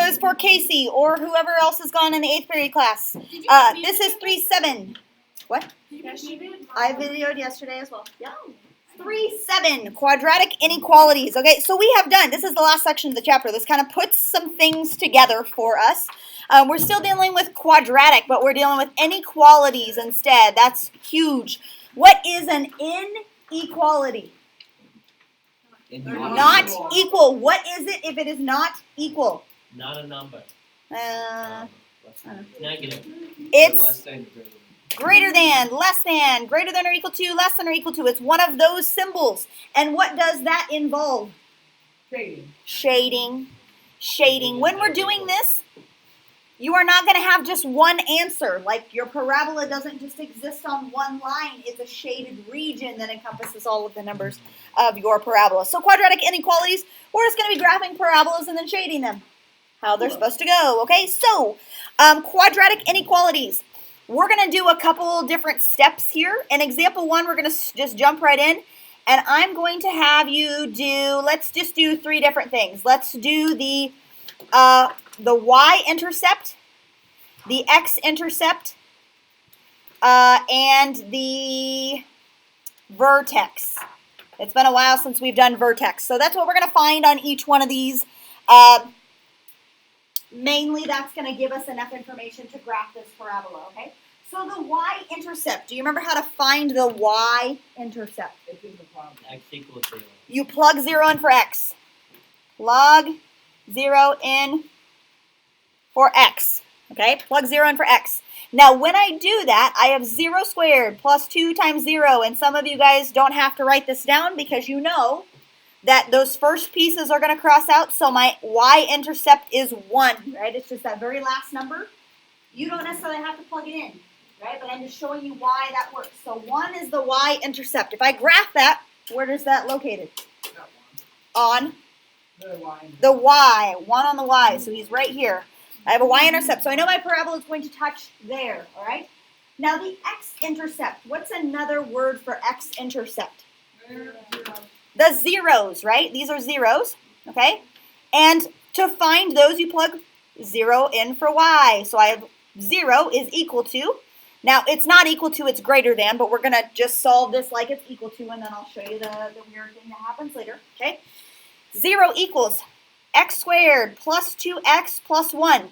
is for Casey or whoever else has gone in the 8th period class. This is 3-7. What? I videoed yesterday as well. Yeah. 3-7, quadratic inequalities. Okay, so we have done, this is the last section of the chapter. This kind of puts some things together for us. We're still dealing with quadratic, but we're dealing with inequalities instead. That's huge. What is an inequality? Not equal. What is it if it is not equal? Not a number. Negative. It's greater than, less than, greater than or equal to, less than or equal to. It's one of those symbols. And what does that involve? Shading. Shading. Shading. When we're doing this, you are not going to have just one answer. Like your parabola doesn't just exist on one line. It's a shaded region that encompasses all of the numbers of your parabola. So quadratic inequalities, we're just going to be graphing parabolas and then shading them. How they're supposed to go. Okay, so quadratic inequalities. We're going to do a couple different steps here. In example 1, we're going to just jump right in. And I'm going to have you do, let's just do 3 different things. Let's do the y-intercept, the x-intercept, and the vertex. It's been a while since we've done vertex. So that's what we're going to find on each one of these. Mainly, that's going to give us enough information to graph this parabola, okay? So the y-intercept, do you remember how to find the y-intercept? X equals 0. You plug 0 in for x. Plug 0 in for x, okay? Plug 0 in for x. Now, when I do that, I have 0 squared plus 2 times 0, and some of you guys don't have to write this down because you know that those first pieces are going to cross out, so my y-intercept is 1, right? It's just that very last number. You don't necessarily have to plug it in, right? But I'm just showing you why that works. So 1 is the y-intercept. If I graph that, where is that located? On the y. 1 on the y, so he's right here. I have a y-intercept, so I know my parabola is going to touch there, all right? Now the x-intercept, what's another word for x-intercept? The zeros, right? These are zeros, okay? And to find those, you plug 0 in for y. So I have 0 is equal to. Now, it's not equal to, it's greater than, but we're going to just solve this like it's equal to, and then I'll show you the weird thing that happens later, okay? 0 equals x squared plus 2x plus 1.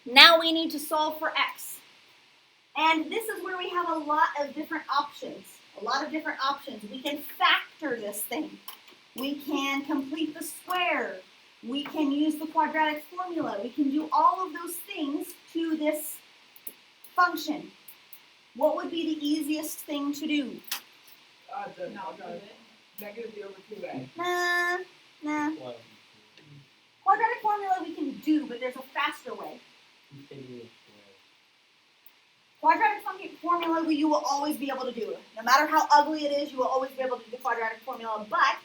Now we need to solve for x. And this is where we have a lot of different options. We can factor this thing. We can complete the square. We can use the quadratic formula. We can do all of those things to this function. What would be the easiest thing to do? Negative b over 2a. Nah. Quadratic formula we can do, but there's a faster way. Quadratic formula you will always be able to do. No matter how ugly it is, you will always be able to do the quadratic formula. But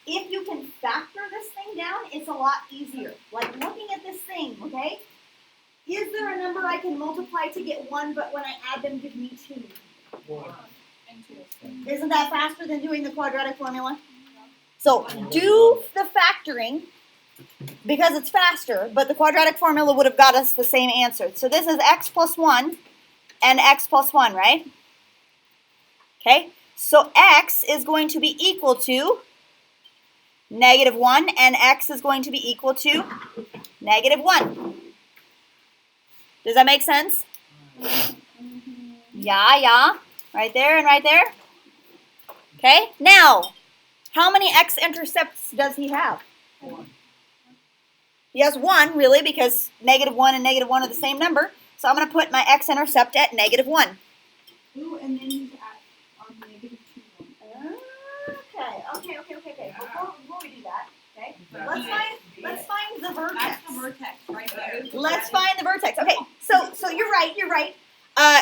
if you can factor this thing down, it's a lot easier. Like looking at this thing, okay? Is there a number I can multiply to get 1, but when I add them, give me 2? 4. Isn't that faster than doing the quadratic formula? So do the factoring because it's faster, but the quadratic formula would have got us the same answer. So this is x plus 1 and x plus 1, right? Okay, so x is going to be equal to negative 1, and x is going to be equal to negative 1. Does that make sense? Yeah. Right there and right there. Okay, now, how many x-intercepts does he have? 1. He has 1, really, because negative 1 and negative 1 are the same number. So I'm going to put my x-intercept at negative 1. Ooh, and then you add on negative 2. Okay. Before we do that, okay, let's find the vertex. That's the vertex right there. Let's find the vertex. Okay, so you're right.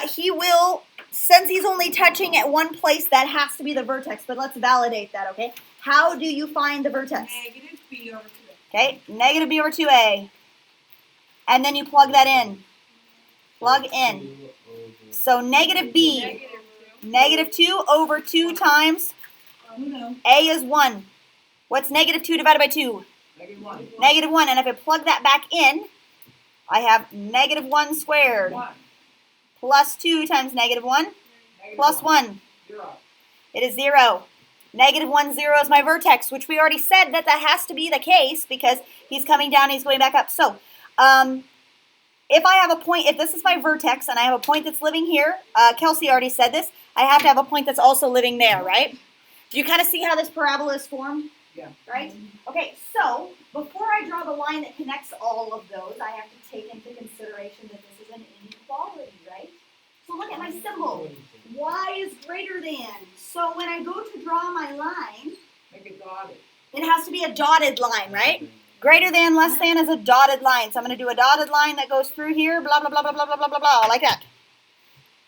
He will, since he's only touching at one place, that has to be the vertex. But let's validate that, okay? How do you find the vertex? Negative b over 2a. Okay, negative b over 2a. And then you plug that in. Plug in. So negative b, negative 2 over 2 times a is 1. What's negative 2 divided by 2? -1. Negative 1. And if I plug that back in, I have negative 1 squared 1. plus 2 times negative 1 plus 1. 0. It is 0. Negative 1, 0 is my vertex, which we already said that has to be the case because he's coming down, he's going back up. So, if I have a point, if this is my vertex and I have a point that's living here, Kelsey already said this, I have to have a point that's also living there, right? Do you kind of see how this parabola is formed? Yeah. Right? Okay, so before I draw the line that connects all of those, I have to take into consideration that this is an inequality, right? So look at my symbol. Y is greater than. So when I go to draw my line, Make it dotted. it has to be a dotted line, right? Greater than, less than is a dotted line. So I'm going to do a dotted line that goes through here, blah, blah, blah, blah, blah, blah, blah, blah, blah, like that.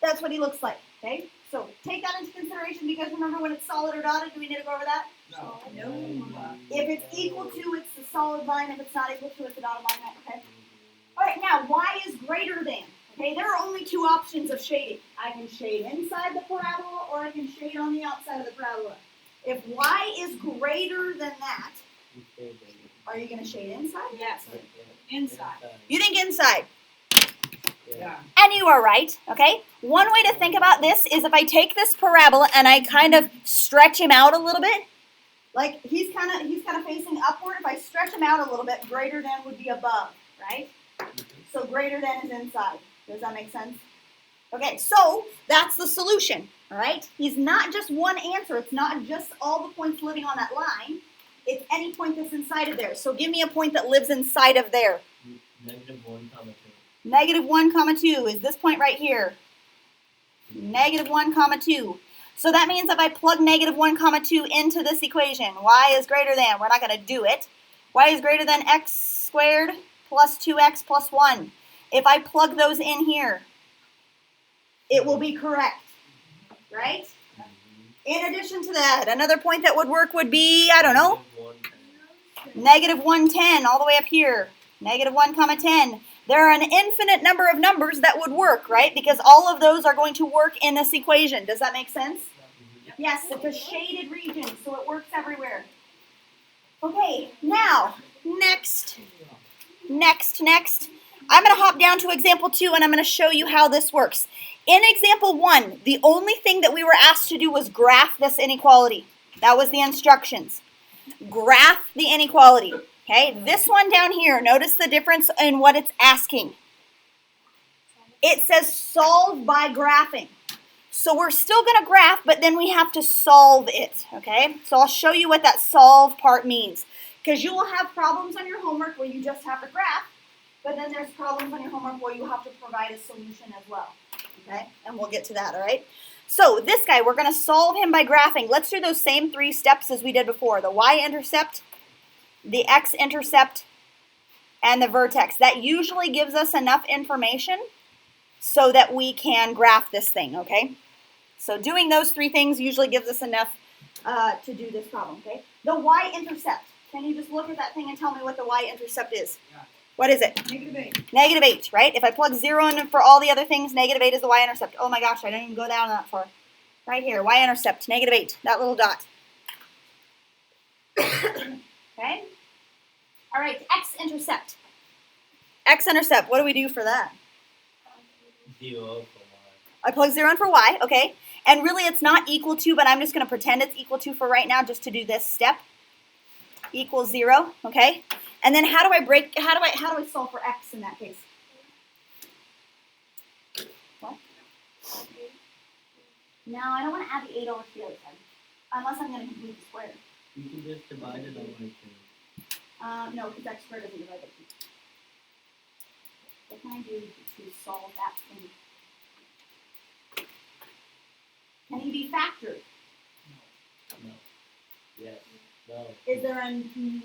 That's what he looks like, okay? So take that into consideration because remember when it's solid or dotted, do we need to go over that? No. If it's equal to, it's the solid line. If it's not equal to, it's the dotted line, okay? All right, now, y is greater than. Okay, there are only two options of shading. I can shade inside the parabola or I can shade on the outside of the parabola. If y is greater than that, are you going to shade inside? Yes. Inside. You think inside. Yeah. And you are right, okay? One way to think about this is if I take this parabola and I kind of stretch him out a little bit, like he's kind of facing upward. If I stretch him out a little bit, greater than would be above, right? So greater than is inside. Does that make sense? Okay, so that's the solution, all right? He's not just one answer. It's not just all the points living on that line. It's any point that's inside of there. So give me a point that lives inside of there. -1, 2. Negative 1, comma 2 is this point right here. Negative 1, comma 2. So that means if I plug negative 1, comma 2 into this equation, y is greater than, we're not going to do it, y is greater than x squared plus 2x plus 1. If I plug those in here, it will be correct, right? In addition to that, another point that would work would be, I don't know, negative 1, 10, all the way up here. Negative 1, comma 10. There are an infinite number of numbers that would work, right? Because all of those are going to work in this equation. Does that make sense? Yes, it's a shaded region, so it works everywhere. Okay, now, next. I'm going to hop down to example 2, and I'm going to show you how this works. In example 1, the only thing that we were asked to do was graph this inequality. That was the instructions. Graph the inequality. Okay, this one down here, notice the difference in what it's asking. It says solve by graphing. So we're still going to graph, but then we have to solve it, okay? So I'll show you what that solve part means. Because you will have problems on your homework where you just have to graph, but then there's problems on your homework where you have to provide a solution as well, okay? And we'll get to that, all right? So this guy, we're going to solve him by graphing. Let's do those same 3 steps as we did before. The y-intercept, the x-intercept, and the vertex. That usually gives us enough information so that we can graph this thing, okay? So doing those 3 things usually gives us enough to do this problem, okay? The y-intercept. Can you just look at that thing and tell me what the y-intercept is? Yeah. What is it? -8. Negative 8, right? If I plug 0 in for all the other things, negative 8 is the y-intercept. Oh my gosh, I didn't even go down that far. Right here, y-intercept, negative 8, that little dot. Okay? All right, x-intercept. X-intercept, what do we do for that? 0 for y. I plug 0 in for y, okay? And really it's not equal to, but I'm just going to pretend it's equal to for right now just to do this step. Equals 0, okay? And then how do I solve for x in that case? What? No, I don't want to add the 8 over to the other side. Unless I'm going to complete the square. You can just divide it over 2. No, because x squared doesn't divide by 2. What can I do to solve that thing? Can he be factored? No. Yes. No. Is there a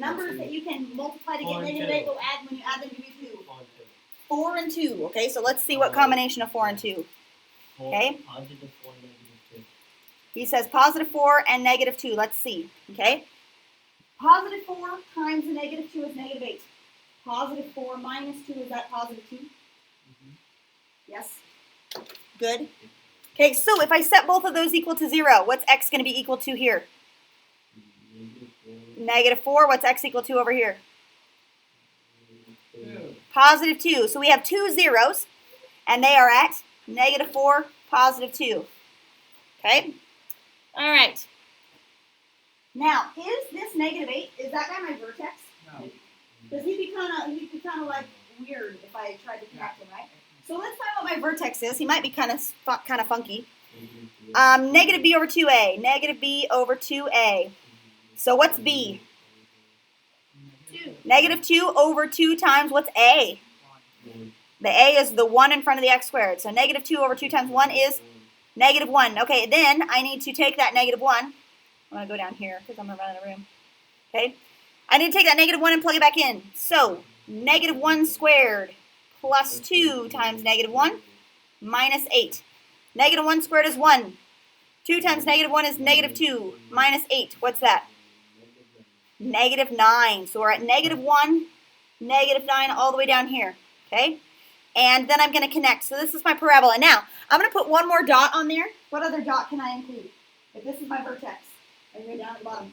numbers that you can multiply to get 4 and negative 2. 8 will add when you add them give you 2? 4 and 2. 4 and 2. Okay, so let's see what combination of 4 and 2. 4, Okay. Positive 4, negative 2. He says positive 4 and negative 2. Let's see. Okay. Positive 4 times the negative 2 is negative 8. Positive 4 minus 2, is that positive 2? Yes. Good. Okay, so if I set both of those equal to 0, what's x going to be equal to here? Negative 4. Negative 4. What's x equal to over here? positive 2. So we have two zeros, and they are at negative 4, positive 2. Okay? All right. Now, is this negative 8, is that guy my vertex? No. Because he'd be kind of like weird if I tried to connect him, right? So let's find what my vertex is. He might be kind of funky. Negative b over 2a. Negative b over 2a. So what's b? 2. Negative 2 over 2 times what's a? The a is the 1 in front of the x squared. So negative 2 over 2 times 1 is negative 1. Okay, then I need to take that negative 1. I'm going to go down here because I'm going to run out of room. Okay. I need to take that negative 1 and plug it back in. So negative 1 squared plus 2 times negative 1 minus 8. Negative 1 squared is 1. 2 times negative 1 is negative 2 minus 8. What's that? Negative 9. So we're at negative 1, negative 9 all the way down here. Okay? And then I'm going to connect. So this is my parabola. Now, I'm going to put one more dot on there. What other dot can I include? If this is my vertex, right here down at the bottom.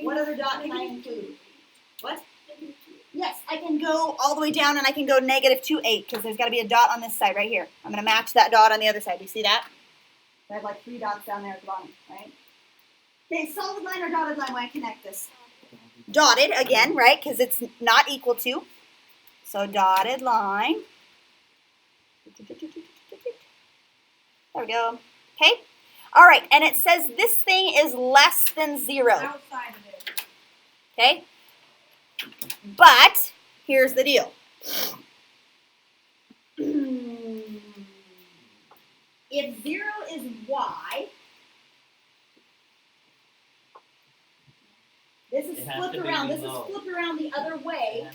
What other dot can I include? What? Yes, I can go all the way down and I can go negative 2, 8 because there's got to be a dot on this side right here. I'm going to match that dot on the other side. Do you see that? I have like 3 dots down there at the bottom, right? Okay, solid line or dotted line when I connect this? Dotted again, right? Because it's not equal to. So dotted line. There we go. Okay. All right, and it says this thing is less than 0. Outside of it. Okay. But here's the deal. If 0 is y, this is flipped around. This is flipped around the other way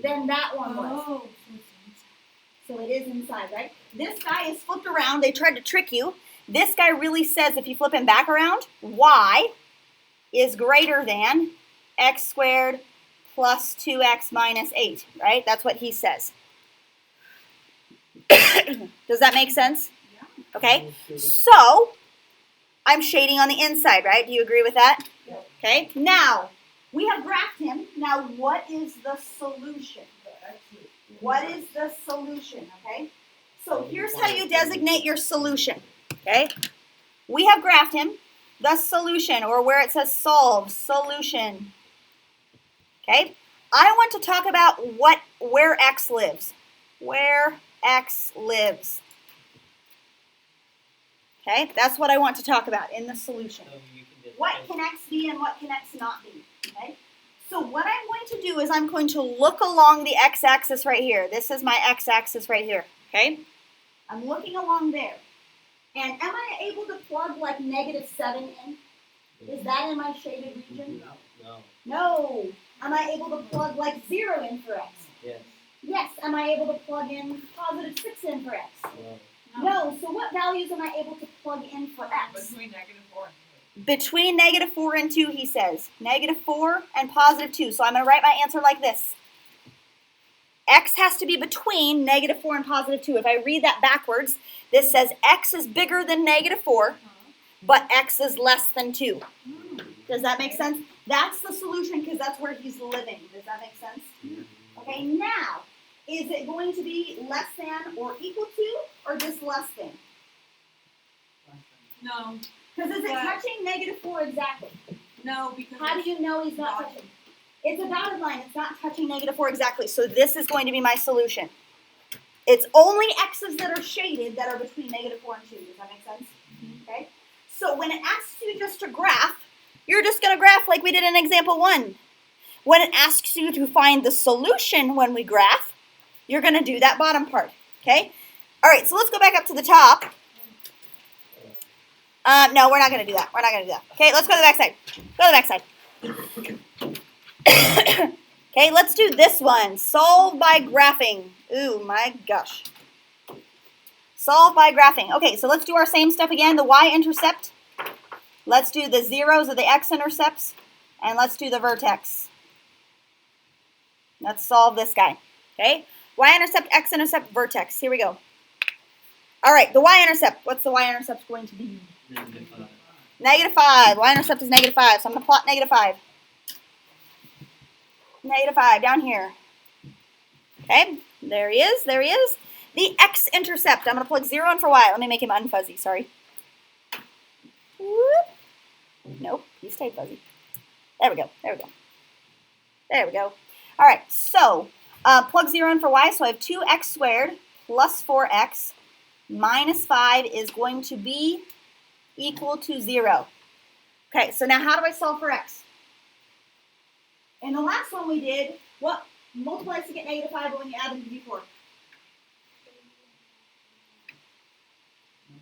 than that one was. Oh. So it is inside, right? This guy is flipped around. They tried to trick you. This guy really says if you flip him back around, y is greater than x squared plus 2x minus 8, right? That's what he says. Does that make sense? Yeah. Okay, so I'm shading on the inside, right? Do you agree with that? Yep. Okay, now we have graphed him. Now what is the solution? What is the solution, okay? So here's how you designate your solution, okay? We have graphed him. The solution, or where it says solve, solution. Okay? I want to talk about where x lives. Where x lives. Okay? That's what I want to talk about in the solution. What can x be and what can x not be? Okay? So what I'm going to do is I'm going to look along the x-axis right here. This is my x-axis right here. Okay? I'm looking along there. And am I able to plug like negative 7 in? Is that in my shaded region? No. No. Am I able to plug like 0 in for x? Yes. Yes. Am I able to plug in positive 6 in for x? No. No. So what values am I able to plug in for x? Between negative 4 and 2. Between negative 4 and 2, he says. Negative 4 and positive 2. So I'm going to write my answer like this. X has to be between negative 4 and positive 2. If I read that backwards, this says x is bigger than negative 4, but x is less than 2. Does that make sense? That's the solution because that's where he's living. Does that make sense? Okay, now, is it going to be less than or equal to or just less than? No. Because is it But- touching negative 4 exactly? No, because How do you know he's not Dotted. touching? It's a dotted line. It's not touching negative 4 exactly. So this is going to be my solution. It's only x's that are shaded that are between negative 4 and 2. Does that make sense? Okay. So when it asks you just to graph, you're just going to graph like we did in example 1. When it asks you to find the solution when we graph, you're going to do that bottom part. Okay. All right. So let's go back up to the top. No, we're not going to do that. We're not going to do that. Okay, let's go to the back side. Go to the back side. Okay, let's do this one. Solve by graphing. Ooh, my gosh. Solve by graphing. Okay, so let's do our same stuff again. The y-intercept. Let's do the zeros of the x-intercepts. And let's do the vertex. Let's solve this guy. Okay, y-intercept, x-intercept, vertex. Here we go. All right, the y-intercept. What's the y-intercept going to be? Negative 5. Negative 5. Y-intercept is negative 5. So I'm going to plot negative 5. Negative 5 down here. Okay. There he is. There he is. The x-intercept. I'm going to plug 0 in for y. Let me make him unfuzzy. Sorry. Whoop. Nope. He stayed fuzzy. There we go. There we go. There we go. All right. So plug 0 in for y. So I have 2x squared plus 4x minus 5 is going to be equal to 0. Okay. So now how do I solve for x? In the last one we did, what multiplies to get negative 5 when you add them to d4?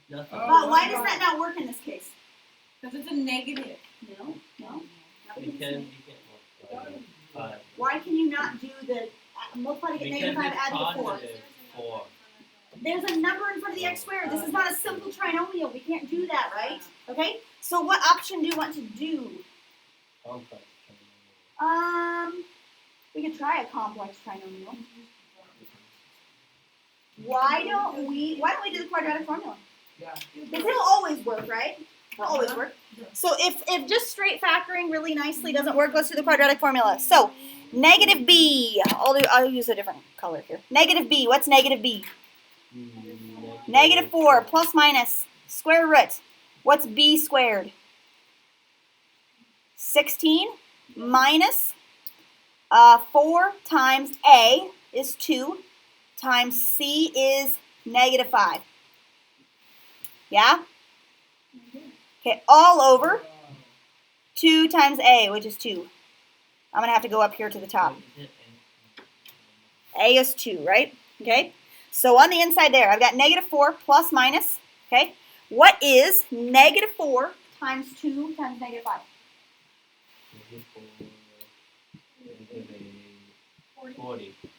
Nothing. But why does that not work in this case? Because it's a negative. No, no. Not Because because you it's- can't multiply it. 5. Why can you not do the multiply to get Because negative 5 it's add to 4? positive 4. There's a number in front of the x squared. This is not a simple trinomial. We can't do that, right? Okay? So what option do you want to do? Complex. We could try a complex trinomial. Why don't we do the quadratic formula? Yeah. Because it'll always work, right? It'll always work. So if just straight factoring really nicely doesn't work, let's do the quadratic formula. So negative b, I'll use a different color here. Negative b, what's negative b? Negative 4 plus minus square root. What's b squared? 16 minus 4 times a is 2 times c is negative 5. Yeah? Okay, all over 2 times a, which is 2. I'm going to have to go up here to the top. A is 2, right? Okay? So on the inside there, I've got negative 4 plus minus. Okay? What is negative 4 times 2 times negative 5?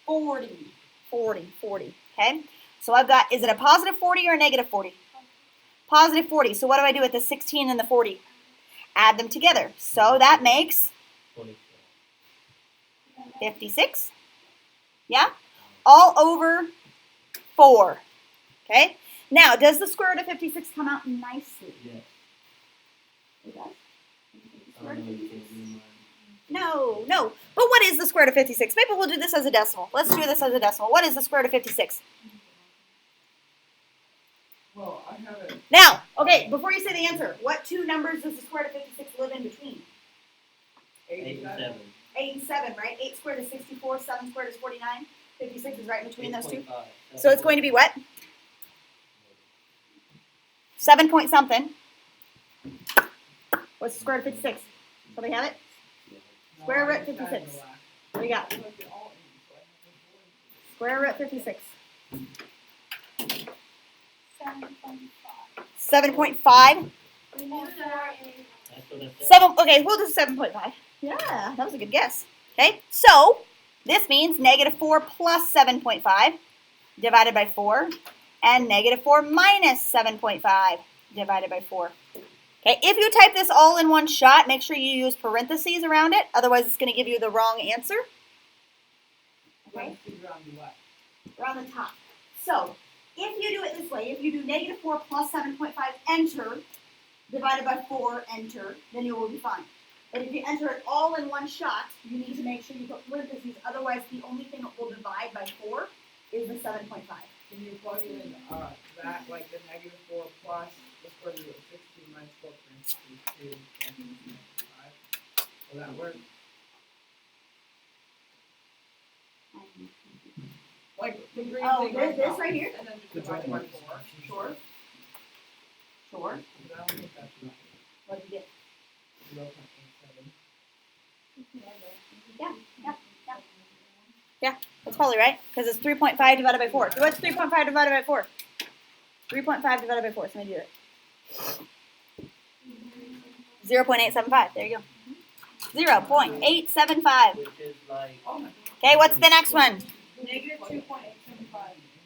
40. 40. Okay? So I've got, is it a positive 40 or a negative 40? Positive 40. So what do I do with the 16 and the 40? Add them together. So that makes 56. Yeah? All over 4. Okay? Now, does the square root of 56 come out nicely? Yes. It does. I don't know, you can't do mine. No. But what is the square root of 56? Maybe we'll do this as a decimal. Let's do this as a decimal. What is the square root of 56? Well, I have it. Now, okay, before you say the answer, what two numbers does the square root of 56 live in between? 8 and 7. 8 and 7, right? 8 squared is 64, 7 squared is 49. 56 is right in between those two. 8.5. So it's going to be what? 7 point something. What's the square root of 56? Somebody have it? Square root 56. What do you got? Square root 56. 7.5. That's what I said. Okay, we'll do 7.5. Yeah, that was a good guess. Okay, so this means negative 4 plus 7.5 divided by 4, and negative 4 minus 7.5 divided by 4. Okay, if you type this all in one shot, make sure you use parentheses around it. Otherwise, it's going to give you the wrong answer. Okay, around the top. So, if you do it this way, if you do negative 4 plus 7.5, enter, divided by 4, enter, then you will be fine. But if you enter it all in one shot, you need to make sure you put parentheses. Otherwise, the only thing that will divide by 4 is the 7.5. Can you plug in that, like the negative 4 plus the square root of 16 minus 4 parentheses 2 and 5? Will that work? Like the green Oh, thing this top, right here? and then just divide by 4. Sure. Sure. But I don't think that's right. What did you get? 0.87. Yeah, that's probably right, because it's 3.5 divided by 4. So what's 3.5 divided by 4? 3.5 divided by 4, so let me do it. 0.875, there you go. 0.875. Which is like. Oh my God. Okay, what's the next one? Negative 2.875.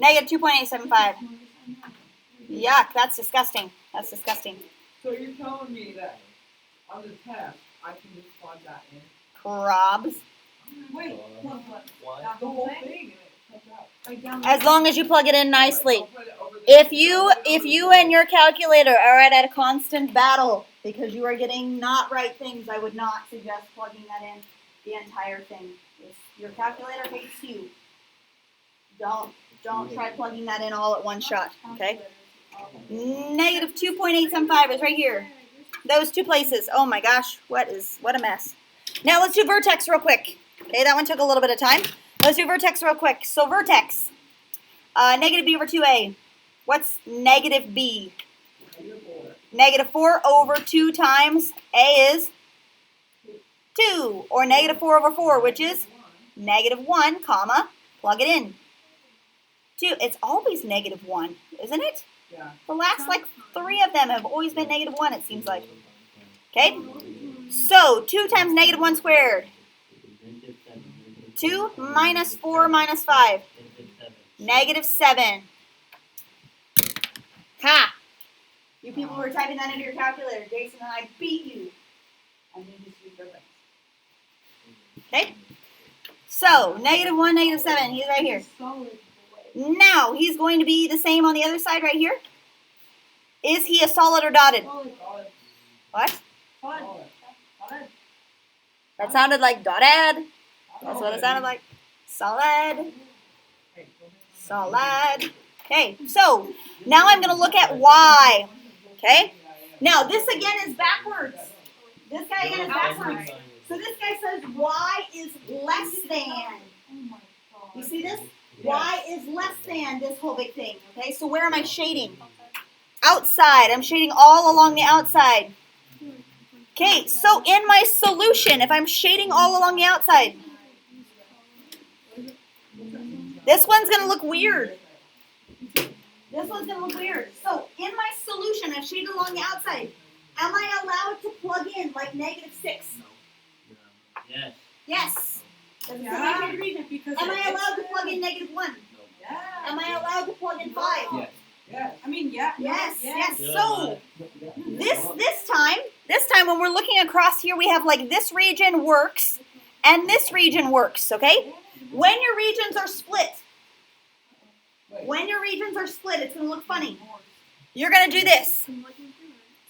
Negative 2.875. Yuck, that's disgusting. That's disgusting. So you're telling me that on the test, I can just plug that in? Probs. Wait, what? What? That The whole whole thing? thing, and it comes out. Right down As long as you plug it in nicely. I'll put it over the- If I'll put it you over and your calculator are at a constant battle because you are getting not right things, I would not suggest plugging that in the entire thing. If your calculator hates you, Don't try plugging that in all at one shot, okay? Negative 2.875 is right here. Those two places. Oh my gosh, what a mess. Now let's do vertex real quick. Okay, that one took a little bit of time. Let's do vertex real quick. So vertex, negative b over 2a. What's negative b? Negative 4 over 2 times a is 2, or negative 4 over 4, which is negative 1, comma, plug it in. 2, it's always negative 1, isn't it? Yeah. The last, like, 3 of them have always been negative 1, it seems like. Okay? So, 2 times negative 1 squared. 2 minus 4 minus 5. Negative 7. Ha! You people were typing that into your calculator. Jason and I beat you. I need you to use your brains. Okay? So, negative 1, negative 7. He's right here. Now, he's going to be the same on the other side right here. Is he a solid or dotted? What? That sounded like dotted. That's what it sounded like. Solid. Solid. Okay, so now I'm going to look at y. Okay? Now, this again is backwards. This guy again is backwards. So this guy says y is less than. You see this? Y is less than this whole big thing. Okay, so where am I shading? Outside. I'm shading all along the outside. Okay, so in my solution, if I'm shading all along the outside, this one's going to look weird. This one's going to look weird. So in my solution, I've shaded along the outside. Am I allowed to plug in like negative 6? Yes. Yes. Am Yeah. I allowed to plug in negative 1? Yeah. Am I allowed to plug in 5? Yes. Yes. I mean, yeah. Yes, yes. Yeah. So this time when we're looking across here, we have like this region works and this region works, okay? When your regions are split, it's going to look funny. You're going to do this.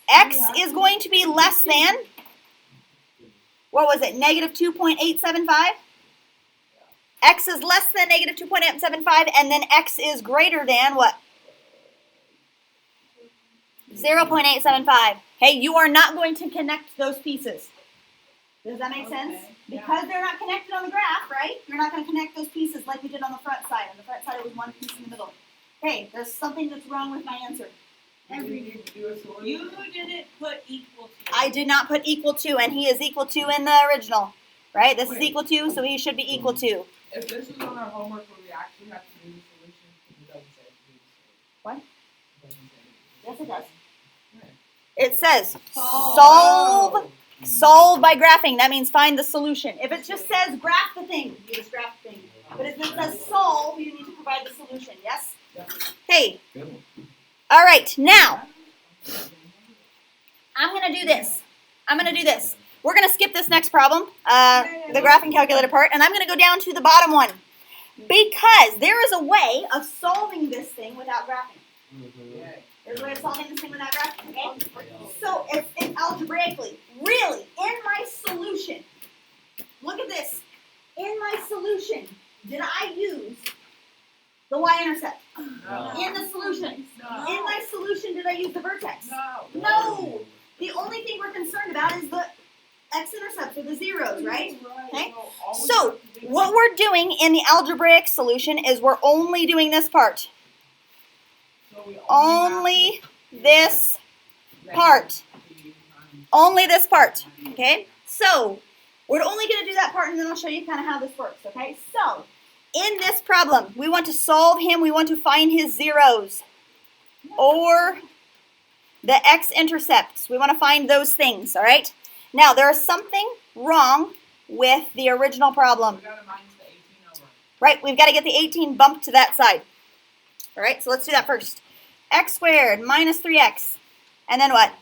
X is going to be less than, what was it, negative 2.875? X is less than negative 2.875, and then X is greater than what? 0.875. Hey, you are not going to connect those pieces. Does that make sense? Because they're not connected on the graph, right? You're not going to connect those pieces like we did on the front side. On the front side, it was one piece in the middle. Hey, there's something that's wrong with my answer. You didn't put equal to. I did not put equal to, and he is equal to in the original. Right? This is equal to, so he should be equal to. If this was on our homework where we actually have to do the solution, it doesn't say do the solution. What? It doesn't say. Yes, it does. Right. It says solve by graphing. That means find the solution. If it just says graph the thing, you just graph the thing. But if it says solve, you need to provide the solution. Yes? Yeah. Hey. All right. Now, I'm going to do this. We're going to skip this next problem, the graphing calculator part, and I'm going to go down to the bottom one. Because there is a way of solving this thing without graphing. There's a way of solving this thing without graphing, okay? So, it's algebraically. Really, in my solution, look at this. In my solution, did I use the y-intercept? No. In the solution. No. In my solution, did I use the vertex? No. No. The only thing we're concerned about is the x-intercepts or the zeros, right? Okay. So, what we're doing in the algebraic solution is we're only doing this part. So we Only this part. Only this part. Okay? So, we're only going to do that part, and then I'll show you kind of how this works. Okay? So, in this problem, we want to solve him. We want to find his zeros. Or the x-intercepts. We want to find those things. All right? Now, there is something wrong with the original problem. We got to minus the 18 over. Right? We've got to get the 18 bumped to that side. All right? So, let's do that first. X squared minus 3x. And then what?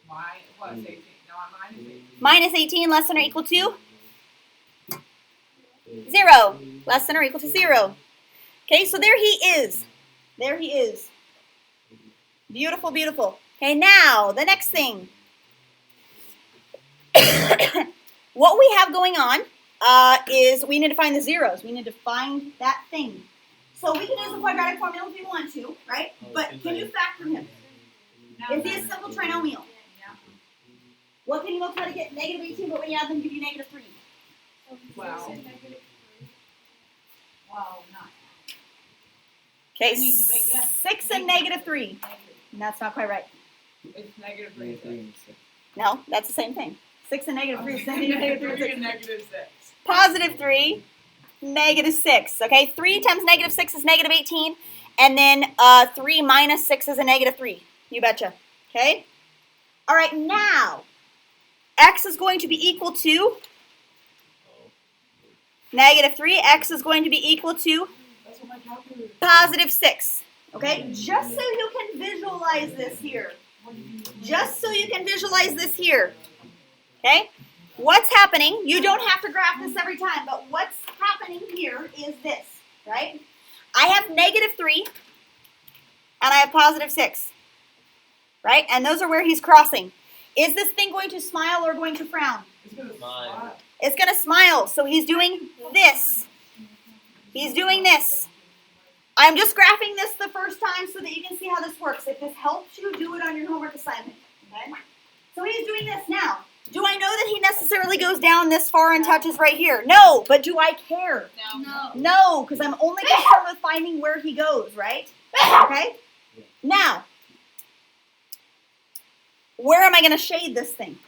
Plus 18. No, minus 18. Minus 18 less than or equal to? 0. Less than or equal to 0. Okay, so there he is. There he is. Beautiful, beautiful. Okay, now, the next thing. What we have going on is we need to find the zeros. We need to find that thing. So we can use the quadratic formula if we want to, right? But can you factor him? Is he a simple trinomial? What can you multiply to get negative 18, but when you add them, give you negative 3? Wow. Wow, not. Okay, I mean, wait, yeah. 6 and negative 3. And that's not quite right. It's negative 3 and 6. No, that's the same thing. 6 and negative 3 is negative 3 and 6. Negative 6. Positive 3, negative 6. Okay, 3 times negative 6 is negative 18. And then 3 minus 6 is a negative 3. You betcha. Okay? All right, now, x is going to be equal to negative 3. X is going to be equal to That's what my calculator. positive 6. Okay, just so you can visualize this here. Just so you can visualize this here. Okay, what's happening? You don't have to graph this every time, but what's happening here is this, right? I have negative 3 and I have positive 6, right? And those are where he's crossing. Is this thing going to smile or going to frown? It's gonna Smile. smile. It's going to smile, so he's doing this. He's doing this. I'm just graphing this the first time so that you can see how this works. If this helps you, do it on your homework assignment. Okay? So he's doing this now. Do I know that he necessarily goes down this far and touches right here? No, but do I care? No. No, because I'm only concerned with finding where he goes, right? Okay? Now, where am I going to shade this thing?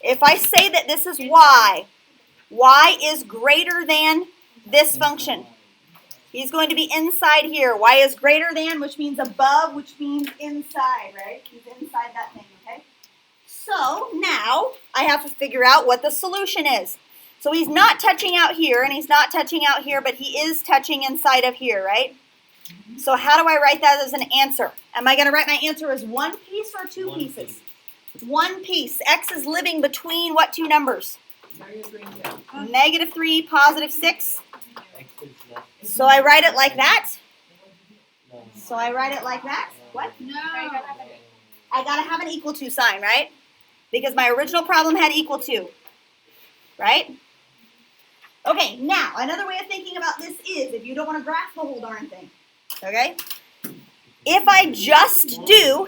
If I say that this is y is greater than this function. He's going to be inside here. Y is greater than, which means above, which means inside, right? He's inside that thing, okay? So now I have to figure out what the solution is. So he's not touching out here, and he's not touching out here, but he is touching inside of here, right? So how do I write that as an answer? Am I going to write my answer as one piece or two pieces? One piece. X is living between what two numbers? Negative 3 and 10. Negative 3, positive 6. So I write it like that. So I write it like that. What? No. I got to have an equal to sign, right? Because my original problem had equal to. Right? Okay, now, another way of thinking about this is, if you don't want to graph the whole darn thing, okay? If I just do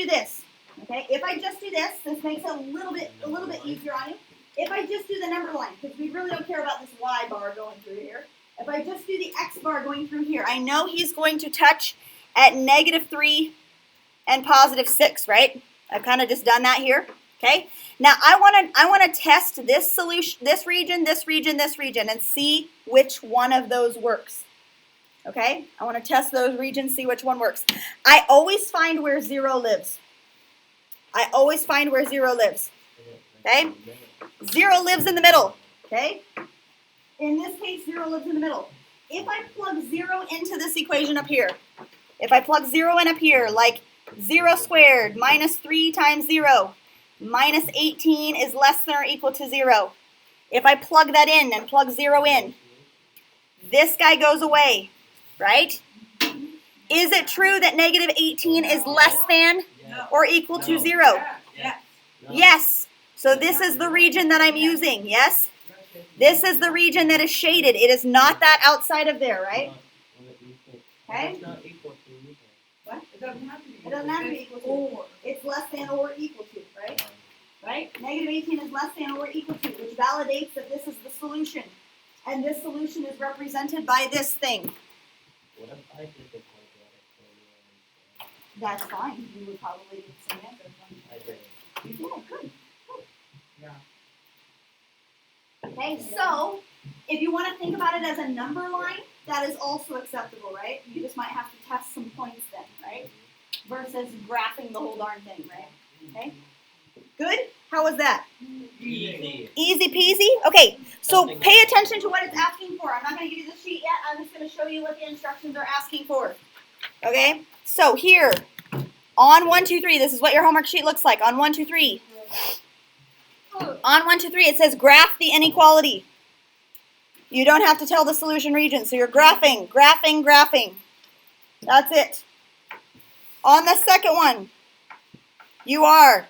this, okay? If I just do this makes it a little bit easier on you. If I just do the number line, because we really don't care about this y bar going through here. If I just do the x bar going through here, I know he's going to touch at negative 3 and positive 6, right? I've kind of just done that here, okay? Now I want to test this solution, this region, and see which one of those works. Okay? I want to test those regions, see which one works. I always find where 0 lives. I always find where 0 lives. Okay? 0 lives in the middle. Okay? In this case, 0 lives in the middle. If I plug 0 into this equation up here, if I plug 0 in up here, like 0 squared minus 3 times 0 minus 18 is less than or equal to 0. If I plug that in and plug 0 in, this guy goes away, right? Is it true that negative 18 is less than or equal to 0? Yeah. Yes. So this is the region that I'm using, yes? This is the region that is shaded. It is not that outside of there, right? Okay? It's not equal to either. What? It doesn't have to be. It doesn't have to be equal to. It's less than or equal to, right? Right? Negative 18 is less than or equal to, which validates that this is the solution. And this solution is represented by this thing. What if I did the quadratic formula? That's fine. You would probably get some answers. I did. You did, good. Yeah. Okay, so if you want to think about it as a number line, that is also acceptable, right? You just might have to test some points then, right? Versus graphing the whole darn thing, right? Okay? Good? How was that? Easy. Easy peasy? Okay, so pay attention to what it's asking for. I'm not going to give you the sheet yet. I'm just going to show you what the instructions are asking for. Okay? So here, on 1, 2, 3, this is what your homework sheet looks like. On 1, 2, 3. On 1, 2, 3, it says graph the inequality. You don't have to tell the solution region. So you're graphing, graphing, graphing. That's it. On the second one, you are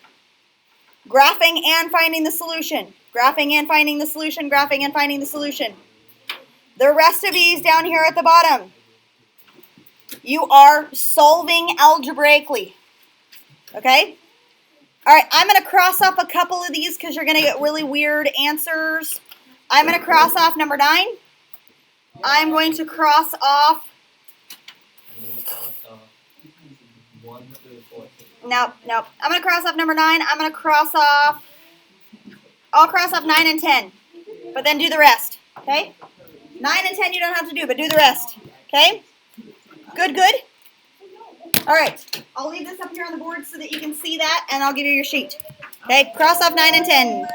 graphing and finding the solution. Graphing and finding the solution, graphing and finding the solution. The rest of these down here at the bottom, you are solving algebraically. Okay? All right, I'm going to cross off a couple of these because you're going to get really weird answers. I'm going to cross off number 9. I'm going to cross off. I'm going to cross off 1 through 14. Nope. I'm going to cross off number 9. I'm going to cross off. I'll cross off 9 and 10. But then do the rest. Okay? 9 and 10 you don't have to do, but do the rest. Okay? Good? All right. I'll leave this up here on the board so that you can see that, and I'll give you your sheet. Okay? Cross off 9 and 10.